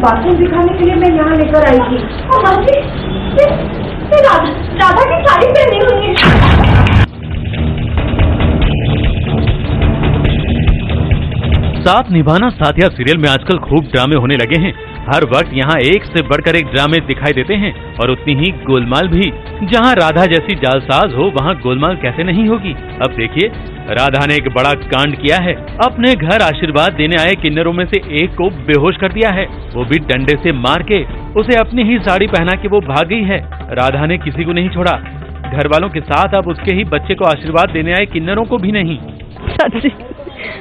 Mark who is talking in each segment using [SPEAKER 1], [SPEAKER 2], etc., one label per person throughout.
[SPEAKER 1] Bathroom दिखाने के लिए मैं यहाँ लेकर आई थी। और माँ जी, राधा की साड़ी पहनी हुई है।
[SPEAKER 2] साथ निभाना साथिया सीरियल में आजकल खूब ड्रामे होने लगे हैं। हर वक्त यहाँ एक से बढ़कर एक ड्रामे दिखाई देते हैं और उतनी ही गोलमाल भी। जहाँ राधा जैसी जालसाज हो वहाँ गोलमाल कैसे नहीं होगी। अब देखिए, राधा ने एक बड़ा कांड किया है। अपने घर आशीर्वाद देने आए किन्नरों में से एक को बेहोश कर दिया है, वो भी डंडे से मार के। उसे अपनी ही साड़ी पहना के वो भाग गई है। राधा ने किसी को नहीं छोड़ा, घर वालों के साथ अब उसके ही बच्चे को आशीर्वाद देने आए किन्नरों को भी नहीं।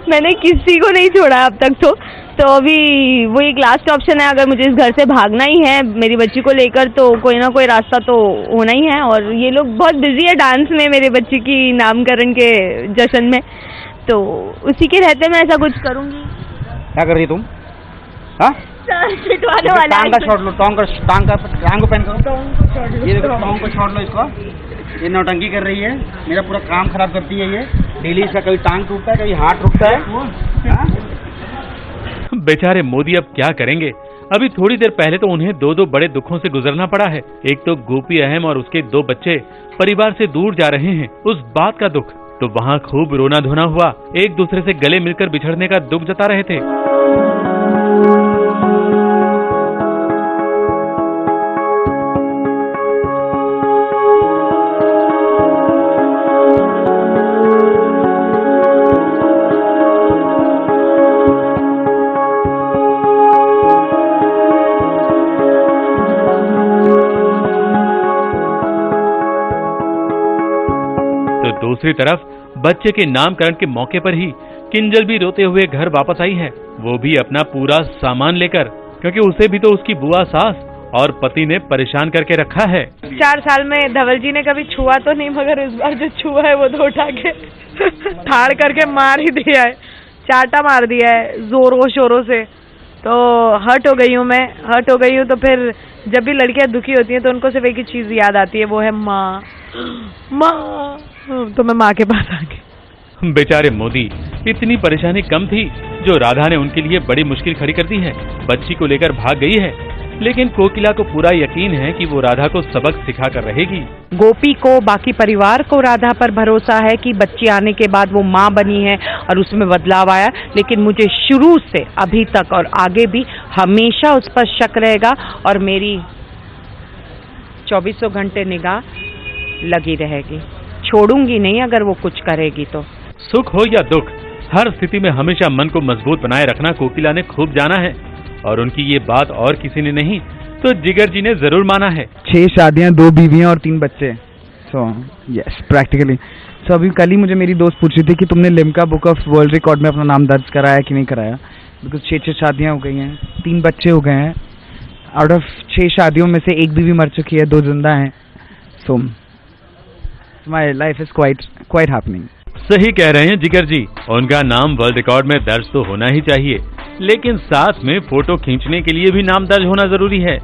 [SPEAKER 3] मैंने किसी को नहीं छोड़ा अब तक तो अभी वो एक लास्ट ऑप्शन है। अगर मुझे इस घर से भागना ही है मेरी बच्ची को लेकर तो कोई ना कोई रास्ता तो होना ही है। और ये लोग बहुत बिजी है डांस में मेरे बच्ची की नामकरण के जश्न में, तो उसी के रहते मैं ऐसा कुछ करूंगी।
[SPEAKER 4] क्या कर रही तुम?
[SPEAKER 3] पिटवाने वाला है।
[SPEAKER 4] टांग का छोड़ लो, टांग को पहन करो। ये देखो, टांग को छोड़ लो इसको। ये नौटंकी कर रही है, मेरा पूरा काम खराब करती है ये। डेली इसका कभी टांग टूटता है, कभी हाथ टूटता है।
[SPEAKER 2] बेचारे मोदी अब क्या करेंगे। अभी थोड़ी देर पहले तो उन्हें दो बड़े दुखों से गुजरना पड़ा है। एक तो गोपी अहम और उसके 2 बच्चे परिवार से दूर जा रहे हैं, उस बात का दुख। तो वहाँ खूब रोना धोना हुआ, एक दूसरे से गले मिलकर बिछड़ने का दुख जता रहे थे। दूसरी तरफ बच्चे के नामकरण के मौके पर ही किंजल भी रोते हुए घर वापस आई है, वो भी अपना पूरा सामान लेकर, क्योंकि उसे भी तो उसकी बुआ सास और पति ने परेशान करके रखा है।
[SPEAKER 3] 4 साल में धवल जी ने कभी छुआ तो नहीं, मगर इस बार जो छुआ है वो तो उठा के ठाड़ करके मार ही दिया है, चाटा मार दिया है जोरों शोरों से। तो हर्ट हो गई हूँ। तो फिर जब भी लड़कियां दुखी होती हैं तो उनको सिर्फ एक ही चीज याद आती है, वो है माँ। तो मैं माँ के पास आ गई।
[SPEAKER 2] बेचारे मोदी, इतनी परेशानी कम थी जो राधा ने उनके लिए बड़ी मुश्किल खड़ी कर दी है। बच्ची को लेकर भाग गई है, लेकिन कोकिला को पूरा यकीन है कि वो राधा को सबक सिखा कर रहेगी।
[SPEAKER 5] गोपी को, बाकी परिवार को राधा पर भरोसा है कि बच्ची आने के बाद वो माँ बनी है और उसमें बदलाव आया। लेकिन मुझे शुरू से अभी तक और आगे भी हमेशा उस पर शक रहेगा और मेरी 2400 घंटे निगाह लगी रहेगी। छोड़ूंगी नहीं अगर वो कुछ करेगी तो।
[SPEAKER 2] सुख हो या दुख, हर स्थिति में हमेशा मन को मजबूत बनाए रखना कोकिला ने खूब जाना है, और उनकी ये बात और किसी ने नहीं तो जिगर जी ने जरूर माना है।
[SPEAKER 6] 6 शादियां, 2 बीवियां और 3 बच्चे। So yes, practically. सो अभी कल ही मुझे मेरी दोस्त पूछ रही थी कि तुमने Limca book of world record में अपना नाम दर्ज कराया कि नहीं कराया, बिकॉज 6 शादियां हो गई हैं, 3 बच्चे हो गए हैं। आउट ऑफ 6 शादियों में से 1 बीवी मर चुकी है, 2 जिंदा हैं। So my life is quite happening.
[SPEAKER 2] सही कह रहे हैं जिगर जी, उनका नाम वर्ल्ड रिकॉर्ड में दर्ज तो होना ही चाहिए, लेकिन साथ में फोटो खींचने के लिए भी नाम दर्ज होना जरूरी है।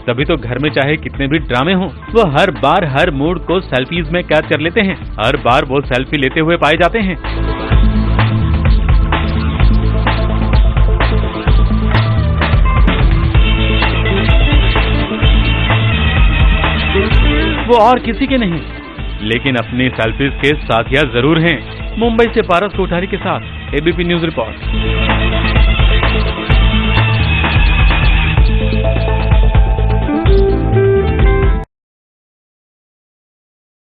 [SPEAKER 2] तभी तो घर में चाहे कितने भी ड्रामे हों, वो हर बार हर मूड को सेल्फीज में कैद कर लेते हैं। हर बार वो सेल्फी लेते हुए पाए जाते हैं। वो और किसी के नहीं, लेकिन अपनी सेल्फीज के साथिया जरूर हैं। मुंबई से पारस कोठारी के साथ एबीपी न्यूज रिपोर्ट।